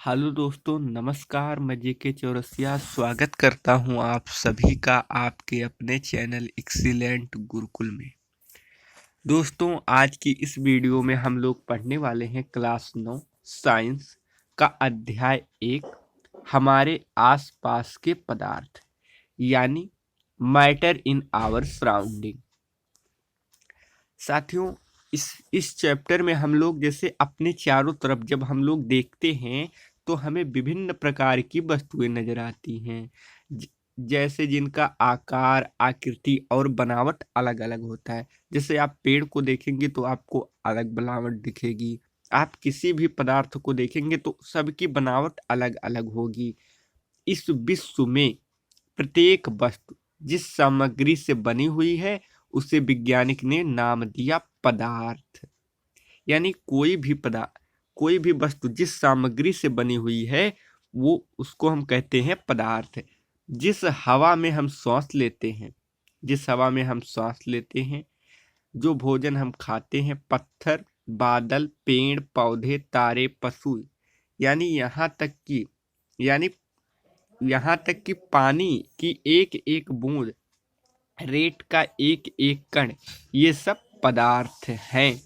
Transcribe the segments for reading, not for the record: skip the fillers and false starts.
Hello दोस्तों, नमस्कार। मैं जेके चौरसिया स्वागत करता हूं आप सभी का आपके अपने चैनल एक्सीलेंट गुरुकुल में। दोस्तों, आज की इस वीडियो में हम लोग पढ़ने वाले हैं क्लास 9 साइंस का अध्याय 1 हमारे आसपास के पदार्थ यानी मैटर इन आवर सराउंडिंग। साथियों, इस चैप्टर में हम लोग जैसे अपने चारों तरफ जब हम लोग देखते हैं तो हमें विभिन्न प्रकार की वस्तुएं नजर आती हैं, जैसे जिनका आकार, आकृति और बनावट अलग अलग होता है। जैसे आप पेड़ को देखेंगे तो आपको अलग बनावट दिखेगी, आप किसी भी पदार्थ को देखेंगे तो सबकी बनावट अलग अलग होगी। इस विश्व में प्रत्येक वस्तु जिस सामग्री से बनी हुई है उसे वैज्ञानिक ने नाम दिया पदार्थ। यानी कोई भी वस्तु जिस सामग्री से बनी हुई है वो उसको हम कहते हैं पदार्थ। जिस हवा में हम सांस लेते हैं जिस हवा में हम सांस लेते हैं, जो भोजन हम खाते हैं, पत्थर, बादल, पेड़ पौधे, तारे, पशु, यानी यानी यहाँ तक कि पानी की एक एक बूंद, रेत का एक एक कण, ये सब पदार्थ हैं।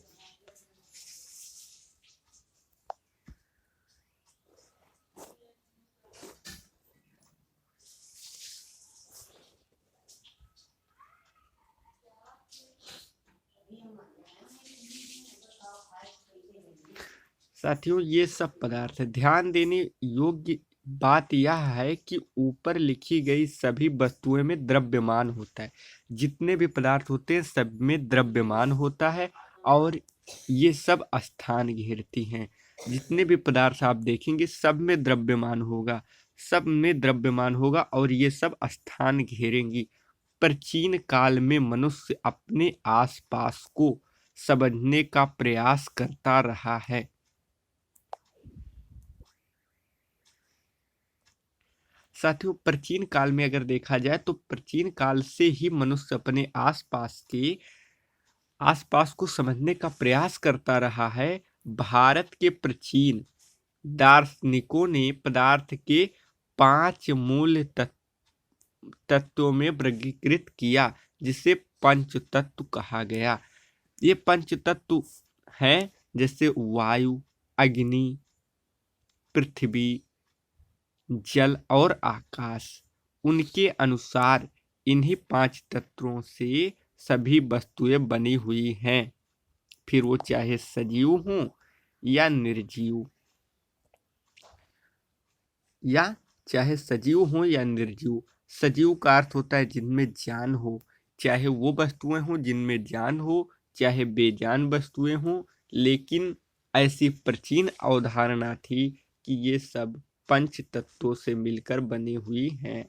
साथियों, ये सब पदार्थ है। ध्यान देने योग्य बात यह है कि ऊपर लिखी गई सभी वस्तुएं में द्रव्यमान होता है। जितने भी पदार्थ होते हैं सब में द्रव्यमान होता है और ये सब स्थान घेरती हैं। जितने भी पदार्थ आप देखेंगे सब में द्रव्यमान होगा और ये सब स्थान घेरेंगी। प्राचीन काल में मनुष्य अपने आसपास को समझने का प्रयास करता रहा है। साथियों, प्राचीन काल में अगर देखा जाए तो प्राचीन काल से ही मनुष्य अपने आसपास को समझने का प्रयास करता रहा है। भारत के प्राचीन दार्शनिकों ने पदार्थ के 5 मूल तत्वों में वर्गीकृत किया, जिसे पंच तत्व कहा गया। ये पंच तत्व हैं जैसे वायु, अग्नि, पृथ्वी, जल और आकाश। उनके अनुसार इन्हीं 5 तत्वों से सभी वस्तुएं बनी हुई हैं, फिर वो चाहे सजीव हों या निर्जीव या निर्जीव। सजीव का अर्थ होता है जिनमें जान हो, चाहे वो वस्तुएं हों जिनमें जान हो, चाहे बेजान वस्तुएं हों। लेकिन ऐसी प्राचीन अवधारणा थी कि ये सब पंच तत्वों से मिलकर बनी हुई हैं।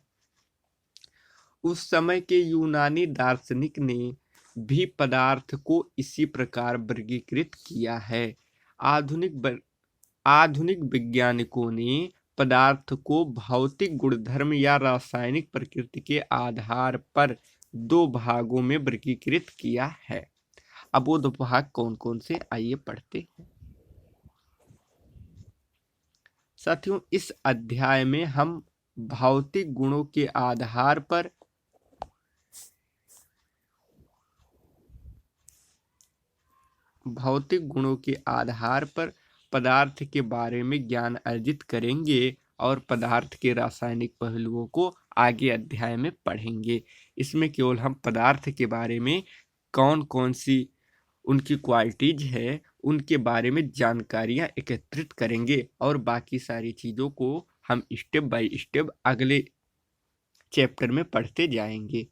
उस समय के यूनानी दार्शनिक ने भी पदार्थ को इसी प्रकार वर्गीकृत किया है। आधुनिक वैज्ञानिकों ने पदार्थ को भौतिक गुणधर्म या रासायनिक प्रकृति के आधार पर 2 भागों में वर्गीकृत किया है। अब वो 2 भाग कौन कौन से, आइए पढ़ते हैं। साथियों, इस अध्याय में हम भौतिक गुणों के आधार पर पदार्थ के बारे में ज्ञान अर्जित करेंगे और पदार्थ के रासायनिक पहलुओं को आगे अध्याय में पढ़ेंगे। इसमें केवल हम पदार्थ के बारे में कौन कौन सी उनकी क्वालिटीज है उनके बारे में जानकारियां एकत्रित करेंगे और बाकी सारी चीज़ों को हम स्टेप बाय स्टेप अगले चैप्टर में पढ़ते जाएंगे।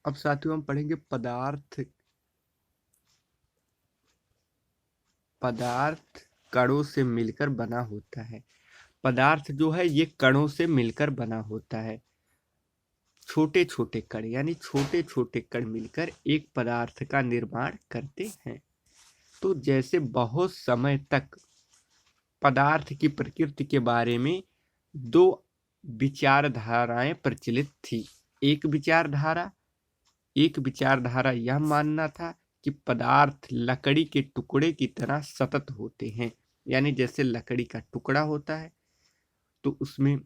अब साथियों, हम पढ़ेंगे पदार्थ कणों से मिलकर बना होता है। पदार्थ जो है ये कणों से मिलकर बना होता है। छोटे छोटे कण यानी छोटे छोटे कण मिलकर एक पदार्थ का निर्माण करते हैं। तो जैसे बहुत समय तक पदार्थ की प्रकृति के बारे में 2 विचारधाराएं प्रचलित थी। एक विचारधारा यह मानना था कि पदार्थ लकड़ी के टुकड़े की तरह सतत होते हैं। यानी जैसे लकड़ी का टुकड़ा होता है तो उसमें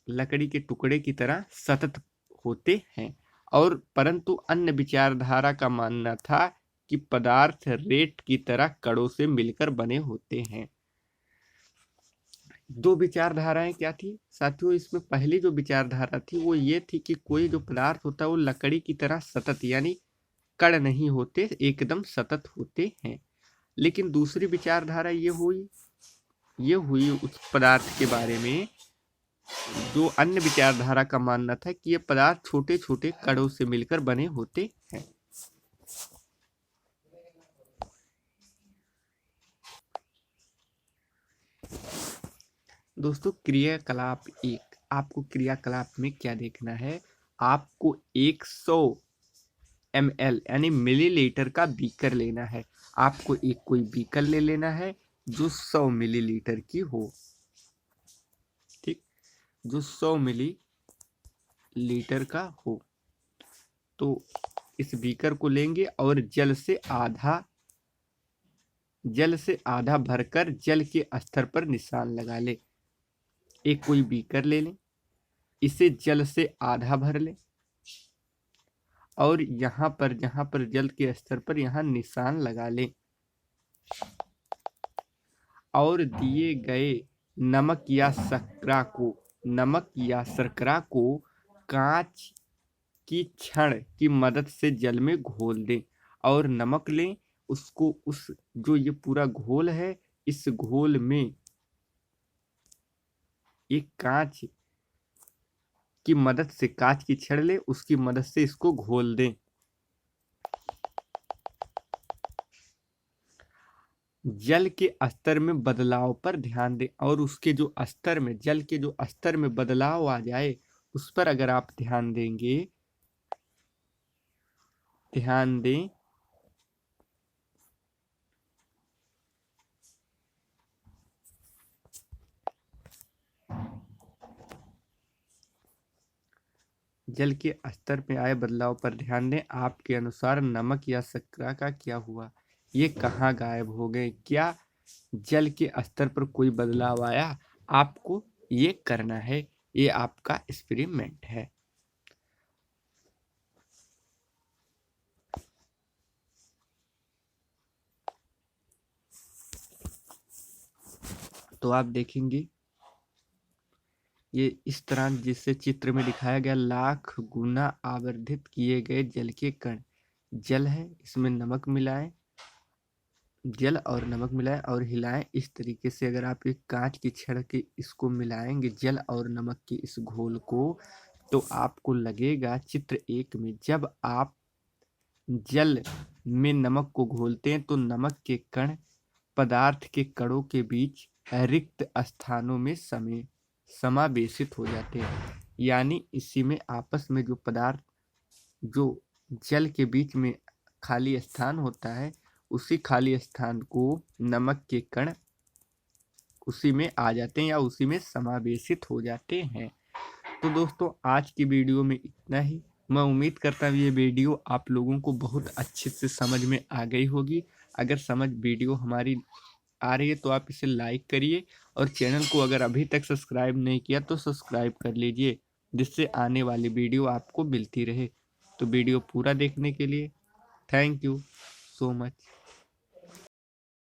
लकड़ी के टुकड़े की तरह सतत होते हैं। और परंतु अन्य विचारधारा का मानना था कि पदार्थ रेत की तरह कणों से मिलकर बने होते हैं। दो विचारधाराएं क्या थी साथियों इसमें? पहली जो विचारधारा थी वो ये थी कि कोई जो पदार्थ होता है वो लकड़ी की तरह सतत यानी कण नहीं होते, एकदम सतत होते हैं। लेकिन दूसरी विचारधारा ये हुई उस पदार्थ के बारे में जो अन्य विचारधारा का मानना था कि ये पदार्थ छोटे छोटे कणों से मिलकर बने होते हैं। दोस्तों क्रियाकलाप एक, आपको क्रियाकलाप में क्या देखना है? आपको 100 ml यानी मिलीलीटर का बीकर लेना है। आपको एक कोई बीकर ले लेना है जो 100 मिलीलीटर की हो, ठीक, जो 100 मिलीलीटर का हो। तो इस बीकर को लेंगे और जल से आधा भरकर जल के स्तर पर निशान लगा ले। एक कोई बीकर ले लें, इसे जल से आधा भर लें और जहां पर जल के स्तर पर यहाँ निशान लगा लें और दिए गए नमक या शर्करा को कांच की छड़ की मदद से जल में घोल दें। और नमक लें, उसको उस जो ये पूरा घोल है इस घोल में एक कांच की छड़ लें, उसकी मदद से इसको घोल दें। जल के स्तर में बदलाव पर ध्यान दें और उसके जो स्तर में जल के जो स्तर में बदलाव आ जाए उस पर अगर आप ध्यान दें जल के स्तर में आए बदलाव पर ध्यान दें। आपके अनुसार नमक या शर्करा का क्या हुआ? ये कहाँ गायब हो गए? क्या जल के स्तर पर कोई बदलाव आया? आपको ये करना है, ये आपका एक्सपेरिमेंट है। तो आप देखेंगे ये इस तरह जिससे चित्र में दिखाया गया, लाख गुना आवर्धित किए गए जल के कण। जल है, इसमें नमक मिलाएं, जल और नमक मिलाएं और हिलाएं। इस तरीके से अगर आप एक कांच की छड़ के इसको मिलाएंगे जल और नमक के इस घोल को, तो आपको लगेगा चित्र एक में जब आप जल में नमक को घोलते हैं तो नमक के कण पदार्थ के कणों के बीच रिक्त स्थानों में समावेशित हो जाते हैं। यानी इसी में आपस में जो पदार्थ जो जल के बीच में खाली स्थान होता है उसी खाली स्थान को नमक के कण उसी में आ जाते हैं या उसी में समावेशित हो जाते हैं। तो दोस्तों आज की वीडियो में इतना ही। मैं उम्मीद करता हूँ ये वीडियो आप लोगों को बहुत अच्छे से समझ में आ गई होगी। अगर वीडियो हमारी आ रही है तो आप इसे लाइक करिए और चैनल को अगर अभी तक सब्सक्राइब नहीं किया तो सब्सक्राइब कर लीजिए, जिससे आने वाली वीडियो आपको मिलती रहे। तो वीडियो पूरा देखने के लिए थैंक यू सो मच।